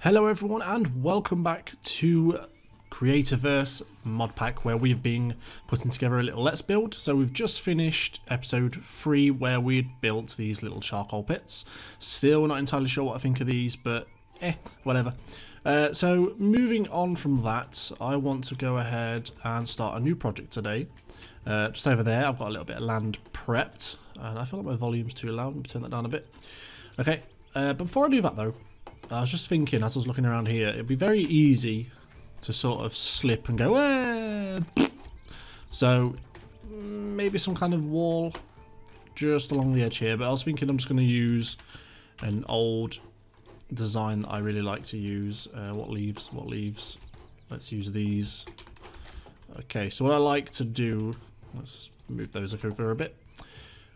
Hello everyone and welcome back to Creativerse mod pack, where we've been putting together a little let's build. So we've just finished episode 3 where we'd built these little charcoal pits. Still not entirely sure what I think of these, but whatever. So moving on from that, I want to go ahead and start a new project today. Just over there I've got a little bit of land prepped, and I feel like my volume's too loud. Let me turn that down a bit. Okay, but before I do that though, I was just thinking as I was looking around here, it'd be very easy to sort of slip and go, so maybe some kind of wall just along the edge here. But I was thinking I'm just going to use an old design that I really like to use. What leaves? Let's use these. Okay, so what I like to do, let's move those over a bit.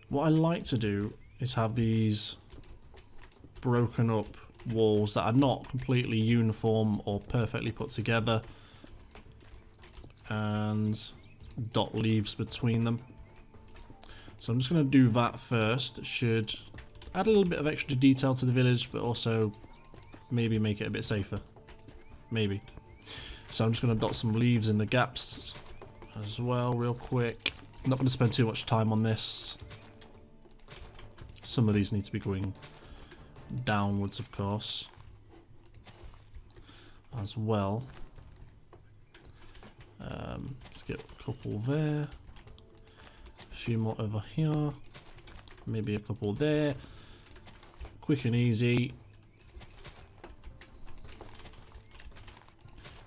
What I like to do is have these broken up walls that are not completely uniform or perfectly put together, and dot leaves between them. So I'm just going to do that first. It should add a little bit of extra detail to the village, but also maybe make it a bit safer. Maybe. So I'm just going to dot some leaves in the gaps as well real quick. I'm not going to spend too much time on this. Some of these need to be going downwards, of course, as well. Let's get a couple there, a few more over here, maybe a couple there. Quick and easy.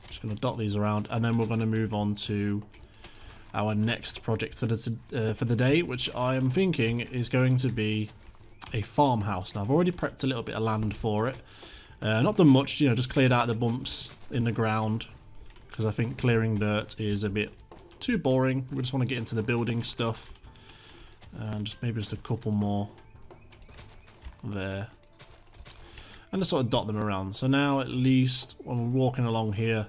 Just going to dot these around, and then we're going to move on to our next project for the day, which I am thinking is going to be a farmhouse. Now I've already prepped a little bit of land for it. Not done much, you know, just cleared out the bumps in the ground, because I think clearing dirt is a bit too boring. We just want to get into the building stuff, and just maybe just a couple more there, and just sort of dot them around. So now at least when we're walking along here,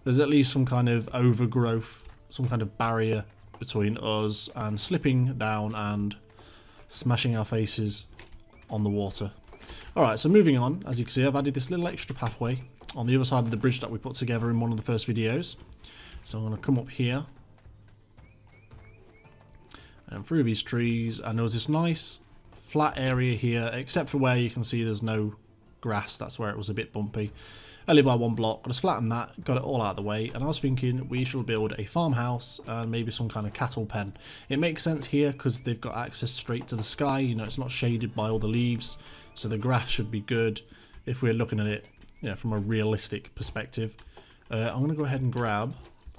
there's at least some kind of overgrowth, some kind of barrier between us and slipping down and smashing our faces on the water. Alright, so moving on, as you can see I've added this little extra pathway on the other side of the bridge that we put together in one of the first videos. So I'm going to come up here and through these trees, and there was this nice flat area here, except for where you can see there's no grass. That's where it was a bit bumpy. Only by one block. I just flattened that, got it all out of the way, and I was thinking we should build a farmhouse and maybe some kind of cattle pen. It makes sense here because they've got access straight to the sky. You know, it's not shaded by all the leaves, so the grass should be good if we're looking at it, you know, from a realistic perspective. I'm going to go ahead and grab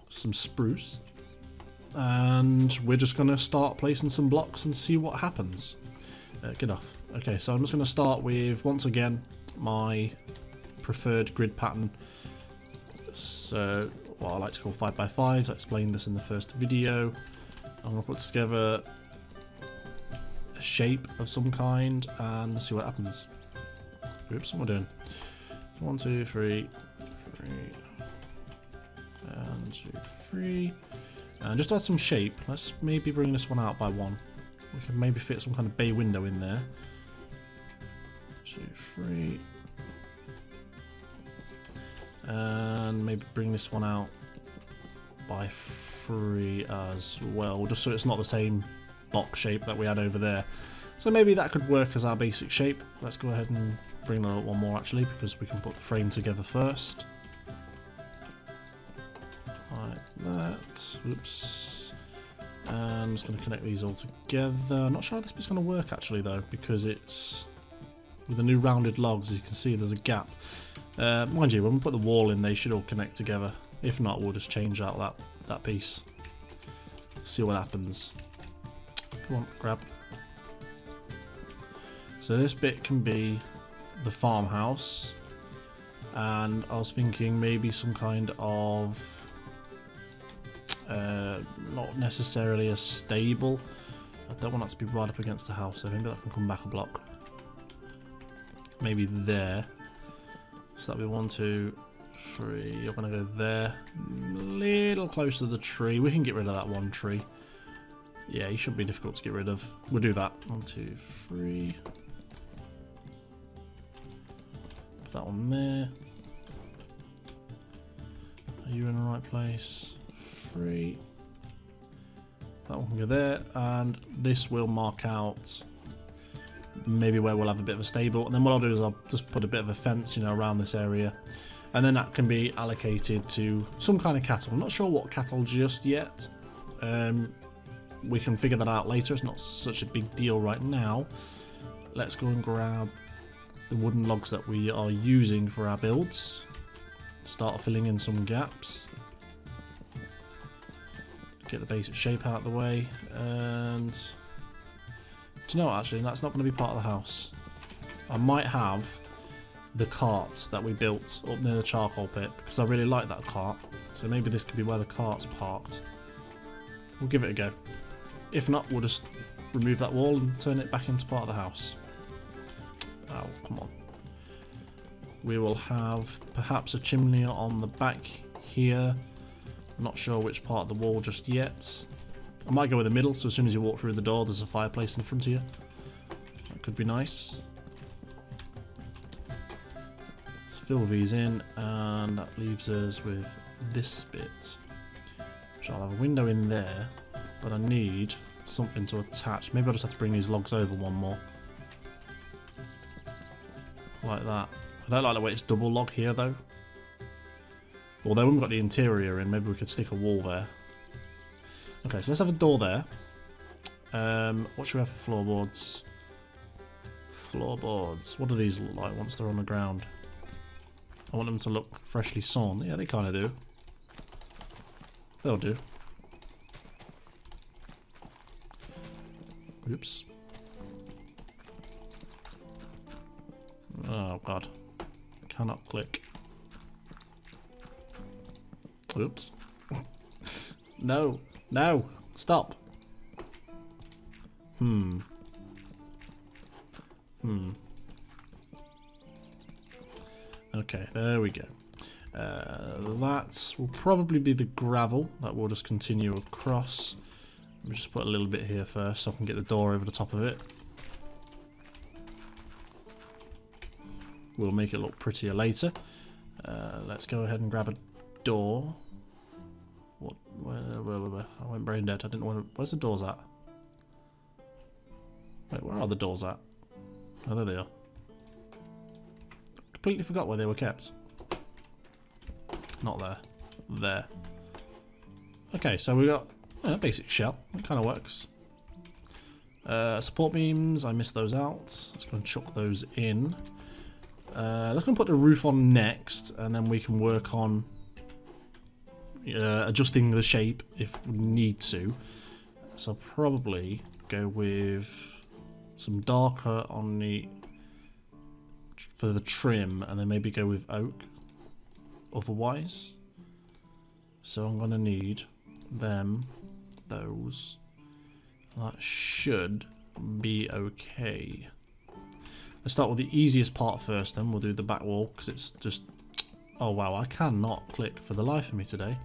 some spruce, and we're just going to start placing some blocks and see what happens. Get off. Okay, so I'm just going to start with, once again, my preferred grid pattern. So what I like to call 5x5s. I explained this in the first video. I'm going to put together a shape of some kind and see what happens. Oops, what am I doing? 1, 2, 3, 3, and 2, 3, and just add some shape. Let's maybe bring this one out by 1. We can maybe fit some kind of bay window in there. 2, 3. And maybe bring this one out by 3 as well, just so it's not the same box shape that we had over there. So maybe that could work as our basic shape. Let's go ahead and bring out one more actually, because we can put the frame together first. Like that. Oops. And I'm just going to connect these all together. I'm not sure how this bit's going to work actually though, because it's with the new rounded logs. As you can see, there's a gap. Mind you, when we put the wall in, they should all connect together. If not, we'll just change out that piece. See what happens. Come on, grab. So this bit can be the farmhouse, and I was thinking maybe some kind of not necessarily a stable. I don't want that to be right up against the house, so maybe that can come back a block. Maybe there. So that'll be 1, 2, 3. You're going to go there. A little closer to the tree. We can get rid of that one tree. Yeah, he shouldn't be difficult to get rid of. We'll do that. 1, 2, 3. Put that one there. Are you in the right place? 3. That one can go there, and this will mark out maybe where we'll have a bit of a stable. And then what I'll do is I'll just put a bit of a fence, you know, around this area, and then that can be allocated to some kind of cattle. I'm not sure what cattle just yet. We can figure that out later. It's not such a big deal right now. Let's go and grab the wooden logs that we are using for our builds. Start filling in some gaps. Get the basic shape out of the way. And do you know what, actually, that's not going to be part of the house. I might have the cart that we built up near the charcoal pit, because I really like that cart. So maybe this could be where the cart's parked. We'll give it a go. If not, we'll just remove that wall and turn it back into part of the house. Oh, come on. We will have perhaps a chimney on the back here. I'm not sure which part of the wall just yet. I might go with the middle, so as soon as you walk through the door, there's a fireplace in front of you. That could be nice. Let's fill these in, and that leaves us with this bit. Which I'll have a window in there, but I need something to attach. Maybe I'll just have to bring these logs over one more. Like that. I don't like the way it's double log here though. Although we haven't got the interior in, maybe we could stick a wall there. Okay, so let's have a door there. What should we have for floorboards? Floorboards. What do these look like once they're on the ground? I want them to look freshly sawn. Yeah, they kind of do. They'll do. Oops. Oh god. Cannot click. Oops. No. No. Stop. Okay, there we go. That will probably be the gravel that we'll just continue across. Let me just put a little bit here first so I can get the door over the top of it. We'll make it look prettier later. Let's go ahead and grab a door. What? Where? I went brain dead. I didn't want to. Where's the doors at? Wait, where are the doors at? Oh, there they are. Completely forgot where they were kept. Not there. There. Okay, so we got a basic shell. That kind of works. Support beams. I missed those out. Let's go and chuck those in. Let's go and put the roof on next, and then we can work on adjusting the shape if we need to. So I'll probably go with some darker on the for the trim, and then maybe go with oak otherwise. So I'm gonna need them, those. That should be okay. Let's start with the easiest part first, then we'll do the back wall, because it's just... Oh wow, I cannot click for the life of me today.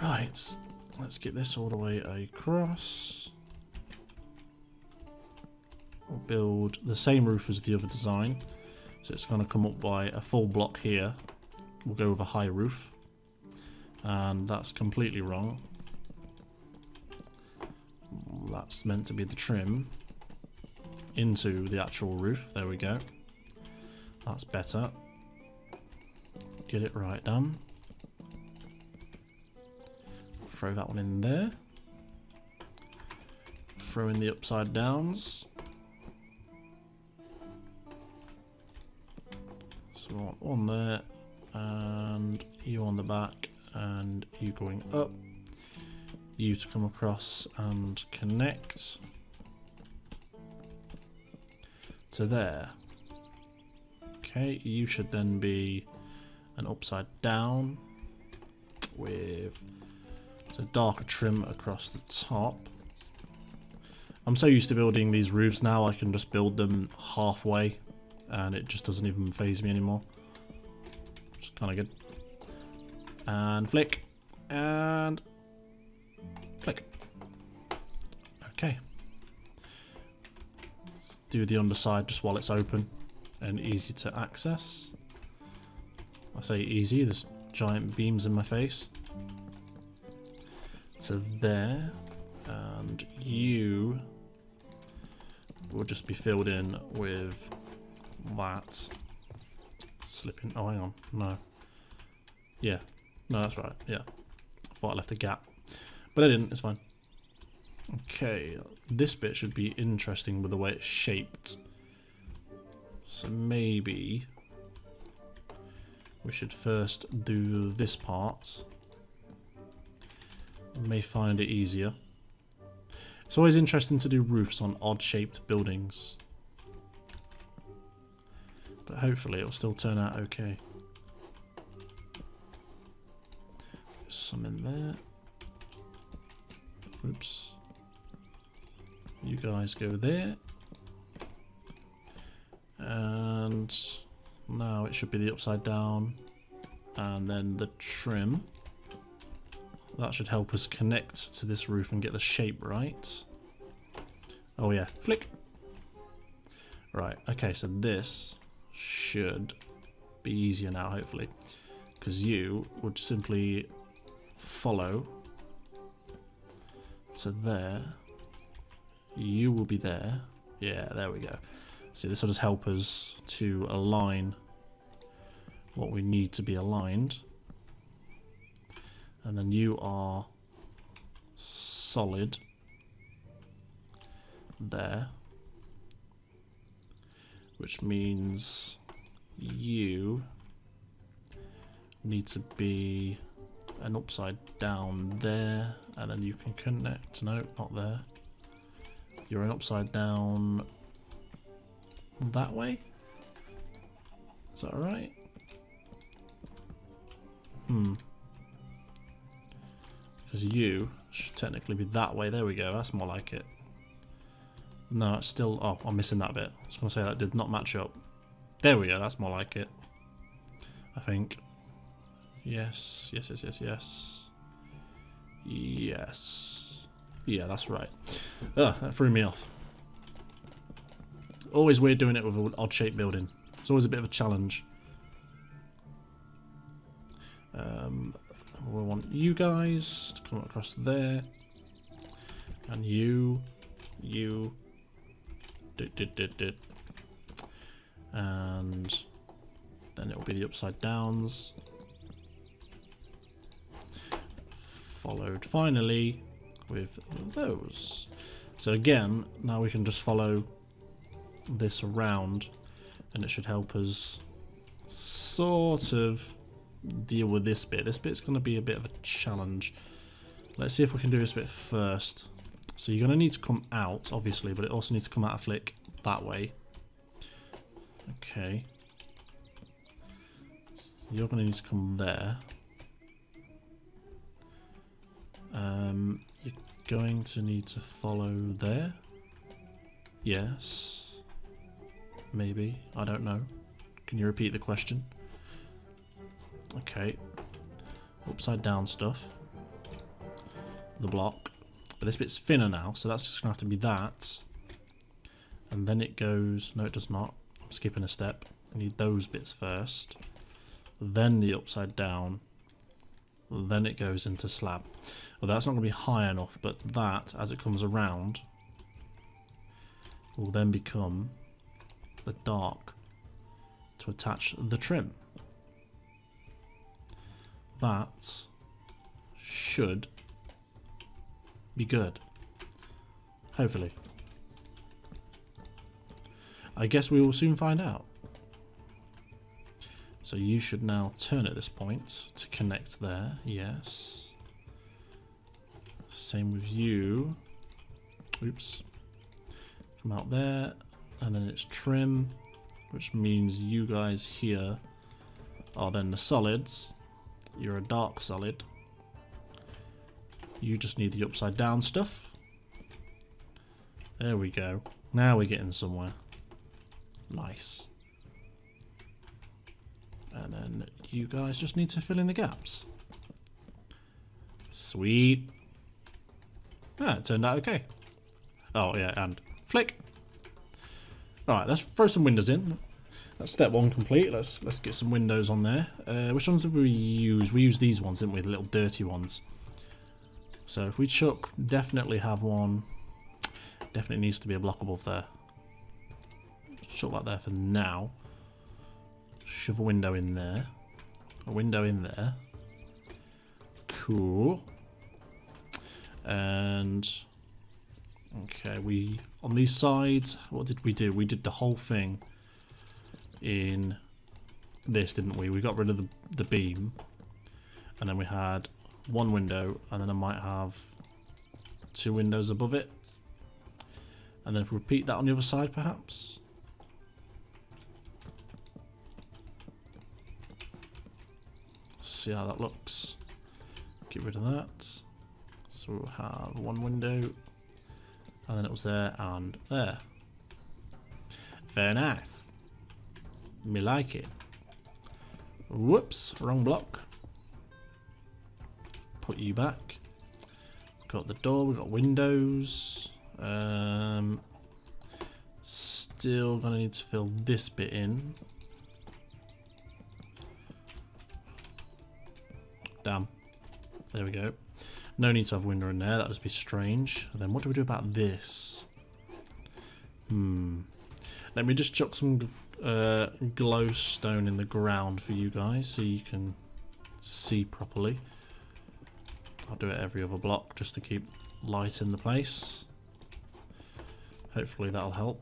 Right, let's get this all the way across. We'll build the same roof as the other design. So it's going to come up by a full block here. We'll go with a high roof. And that's completely wrong. That's meant to be the trim into the actual roof. There we go. That's better. Get it right done. Throw that one in there. Throw in the upside downs. So one there, and you on the back, and you going up. You to come across and connect to there. Okay, you should then be an upside down with a darker trim across the top. I'm so used to building these roofs now, I can just build them halfway and it just doesn't even faze me anymore. Which is kind of good. And flick. And flick. Okay. Let's do the underside just while it's open. and easy to access. I say easy, there's giant beams in my face. So there, and you will just be filled in with that. Slipping, oh hang on, no. Yeah, no that's right, yeah. I thought I left a gap, but I didn't, it's fine. Okay, this bit should be interesting with the way it's shaped. So maybe we should first do this part. May find it easier. It's always interesting to do roofs on odd shaped buildings. But hopefully it'll still turn out okay. There's some in there. Oops. You guys go there. And now it should be the upside down. And then the trim. That should help us connect to this roof and get the shape right. Oh yeah, flick. Right, okay, so this should be easier now, hopefully. Because you would simply follow to there. You will be there. Yeah, there we go. See, this will just help us to align what we need to be aligned. And then you are solid there, which means you need to be an upside down there, and then you can connect. No, not there. You're an upside down that way. Is that right? Because you should technically be that way. There we go. That's more like it. No, it's still... Oh, I'm missing that bit. I was going to say that did not match up. There we go. That's more like it. I think. Yes. Yes, yes, yes, yes. Yes. Yeah, that's right. Ugh, that threw me off. Always weird doing it with an odd-shaped building. It's always a bit of a challenge. We want you guys to come across there, and you, and then it will be the upside downs, followed finally with those. So again, now we can just follow this around, and it should help us sort of deal with this bit. This bit's going to be a bit of a challenge. Let's see if we can do this bit first. So you're going to need to come out, obviously, but it also needs to come out a flick that way. Okay. You're going to need to come there. You're going to need to follow there. Yes. Maybe. I don't know. Can you repeat the question? Okay. Upside down stuff. The block. But this bit's thinner now, so that's just going to have to be that. And then it goes... No, it does not. I'm skipping a step. I need those bits first. Then the upside down. Then it goes into slab. Well, that's not going to be high enough, but that, as it comes around, will then become the dark to attach the trim. That should be good. Hopefully. I guess we will soon find out. So you should now turn at this point to connect there. Yes. Same with you. Oops. Come out there. And then it's trim, which means you guys here are then the solids. You're a dark solid. You just need the upside down stuff. There we go. Now we're getting somewhere. Nice. And then you guys just need to fill in the gaps. Sweet. Ah, it turned out okay. Oh yeah, and flick. Alright, let's throw some windows in. That's step one complete. Let's get some windows on there. Which ones did we use? We used these ones, didn't we? The little dirty ones. So if we chuck, definitely have one. Definitely needs to be a block above there. Chuck that there for now. Shove a window in there. A window in there. Cool. And okay, we on these sides, what did we do? We did the whole thing in this, didn't we? We got rid of the beam, and then we had one window, and then I might have two windows above it, and then if we repeat that on the other side, perhaps. See how that looks. Get rid of that. So we'll have one window, and then it was there and there. Very nice. Me like it. Whoops, wrong block. Put you back. Got the door, we've got windows. Still gonna need to fill this bit in. Damn. There we go. No need to have a window in there, that'd just be strange. And then what do we do about this? Let me just chuck some glowstone in the ground for you guys so you can see properly. I'll do it every other block just to keep light in the place. Hopefully that'll help.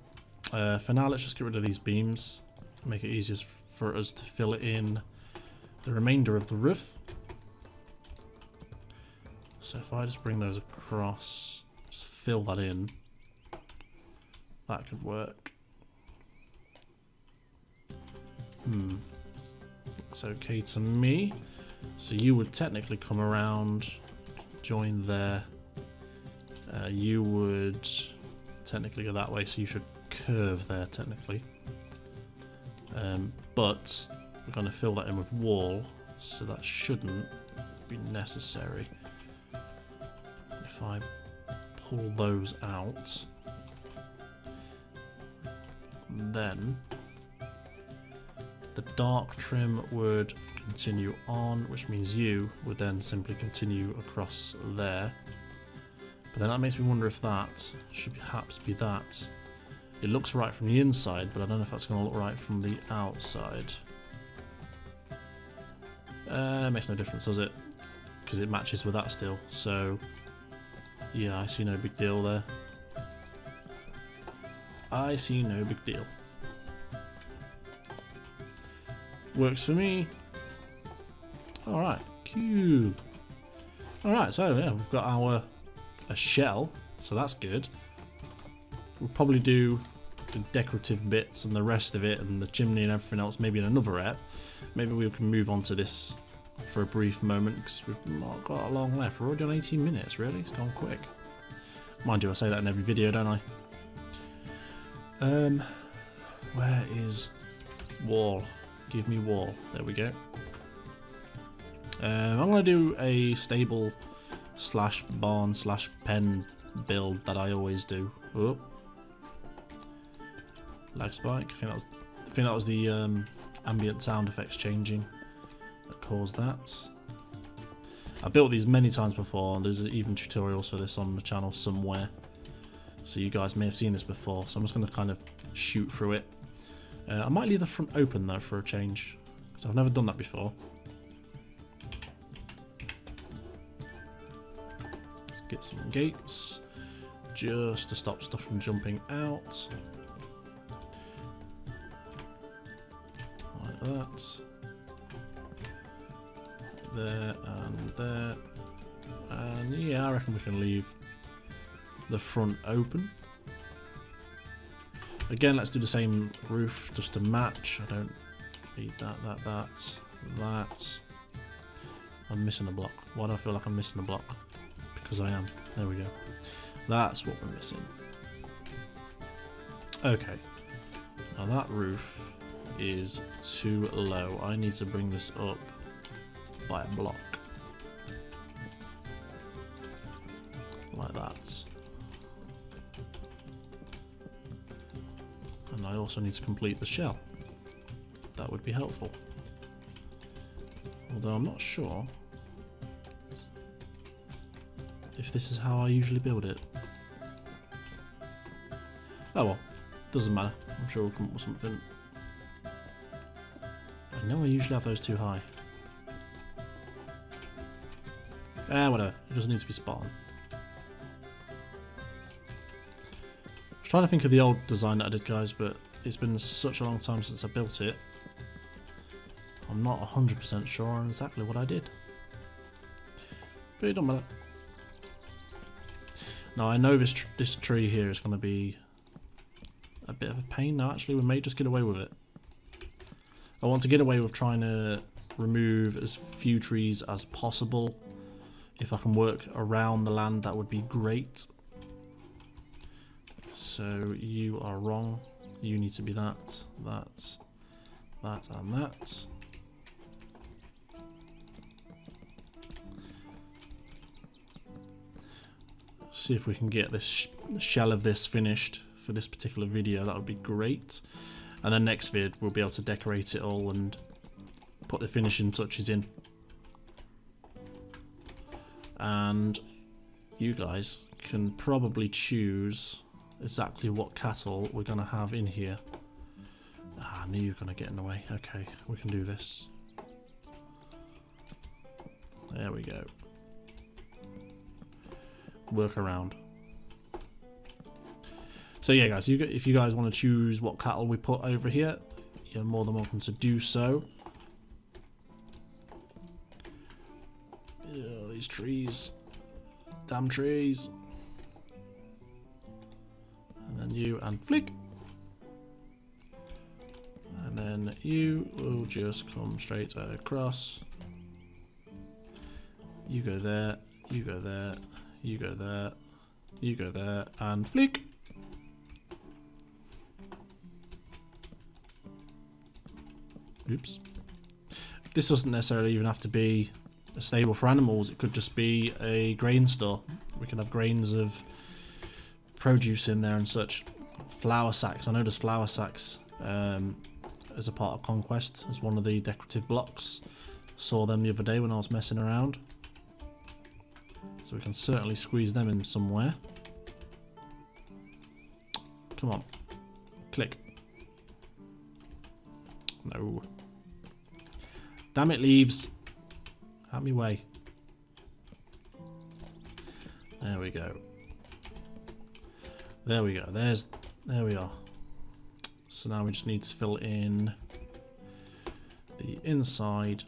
For now, let's just get rid of these beams. Make it easier for us to fill it in the remainder of the roof. So if I just bring those across, just fill that in, that could work. Looks okay to me. So you would technically come around, join there. You would technically go that way, so you should curve there technically. But we're going to fill that in with wall, so that shouldn't be necessary. If I pull those out, then the dark trim would continue on, which means you would then simply continue across there. But then that makes me wonder if that should perhaps be that. It looks right from the inside, but I don't know if that's going to look right from the outside. It makes no difference, does it? Because it matches with that still. So yeah, I see no big deal there. I see no big deal. Works for me. Alright, cool. Alright, so yeah, we've got a shell, so that's good. We'll probably do the decorative bits and the rest of it and the chimney and everything else maybe in another ep. Maybe we can move on to this for a brief moment because we've not got a long left. We're already on 18 minutes, really. It's gone quick. Mind you, I say that in every video, don't I? Where is wall? Give me wall. There we go. I'm going to do a stable slash barn slash pen build that I always do. Oh. Lag spike. I think that was the ambient sound effects changing that caused that. I built these many times before, and there's even tutorials for this on the channel somewhere, so you guys may have seen this before. So I'm just going to kind of shoot through it. I might leave the front open though for a change, because I've never done that before. Let's get some gates just to stop stuff from jumping out. Like that. There and there. And yeah, I reckon we can leave the front open. Again, let's do the same roof just to match. I don't need that. I'm missing a block. Why do I feel like I'm missing a block? Because I am. There we go. That's what we're missing. Okay. Now that roof is too low. I need to bring this up by a block. Like that. And I also need to complete the shell. that would be helpful. Although I'm not sure if this is how I usually build it. Oh well, doesn't matter. I'm sure we'll come up with something. I know I usually have those too high. Whatever. It doesn't need to be spot on. I was trying to think of the old design that I did, guys, but it's been such a long time since I built it. I'm not 100% sure on exactly what I did. But it don't matter. Now I know this tree here is going to be a bit of a pain. Now actually we may just get away with it. I want to get away with trying to remove as few trees as possible. If I can work around the land, that would be great. So you are wrong. You need to be that, that, that and that. See if we can get this shell of this finished for this particular video. That would be great. And then next vid we'll be able to decorate it all and put the finishing touches in. And you guys can probably choose exactly what cattle we're going to have in here. Ah, I knew you were going to get in the way. Okay, we can do this. There we go. Work around. So yeah, guys, if you guys want to choose what cattle we put over here, you're more than welcome to do so. Oh, these trees. Damn trees. And then you and flick. And then you will just come straight across. You go there, you go there, you go there, you go there, and flick. Oops. This doesn't necessarily even have to be a stable for animals. It could just be a grain store. We can have grains of produce in there and such. Flour sacks. I know there's flour sacks as a part of Conquest, as one of the decorative blocks. Saw them the other day when I was messing around. So we can certainly squeeze them in somewhere. Come on. Click. No. Damn it, leaves. Out me way. There we go. There we go. There we are. So now we just need to fill in the inside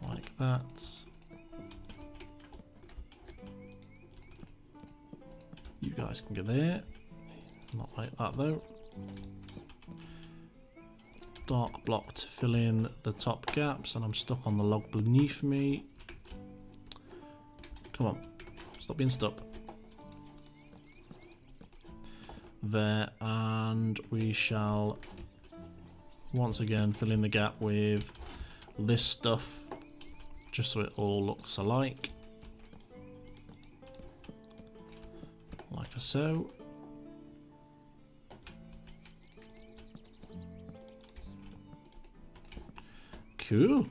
like that. You guys can get there. Not like that though. Dark block to fill in the top gaps, and I'm stuck on the log beneath me. Come on, stop being stuck. There, and we shall once again fill in the gap with this stuff, just so it all looks alike. Like so. Cool.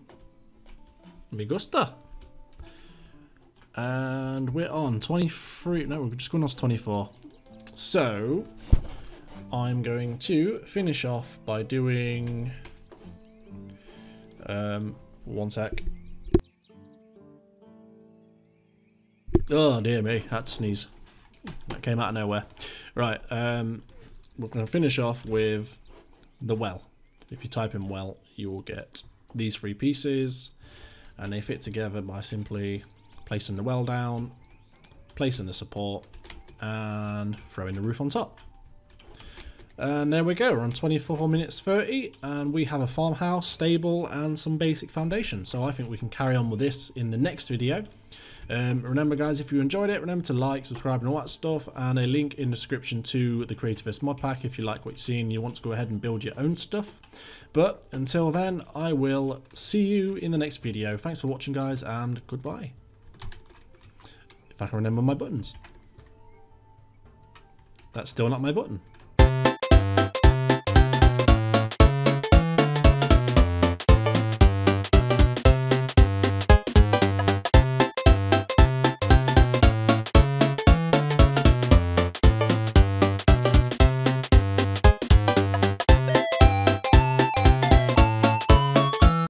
Me gusta. And we're on 23. No, we're just going on to 24. So I'm going to finish off by doing one sec. Oh dear me, had to sneeze. That came out of nowhere. Right, we're going to finish off with the well. If you type in well, you will get these 3 pieces, and they fit together by simply placing the well down, placing the support, and throwing the roof on top. And there we go, we're on 24 minutes 30, and we have a farmhouse, stable, and some basic foundation. So I think we can carry on with this in the next video. Remember guys, if you enjoyed it, remember to like, subscribe and all that stuff, and a link in the description to the Creativerse mod pack if you like what you're seeing and you want to go ahead and build your own stuff. But until then, I will see you in the next video. Thanks for watching guys, and goodbye. If I can remember my buttons. That's still not my button.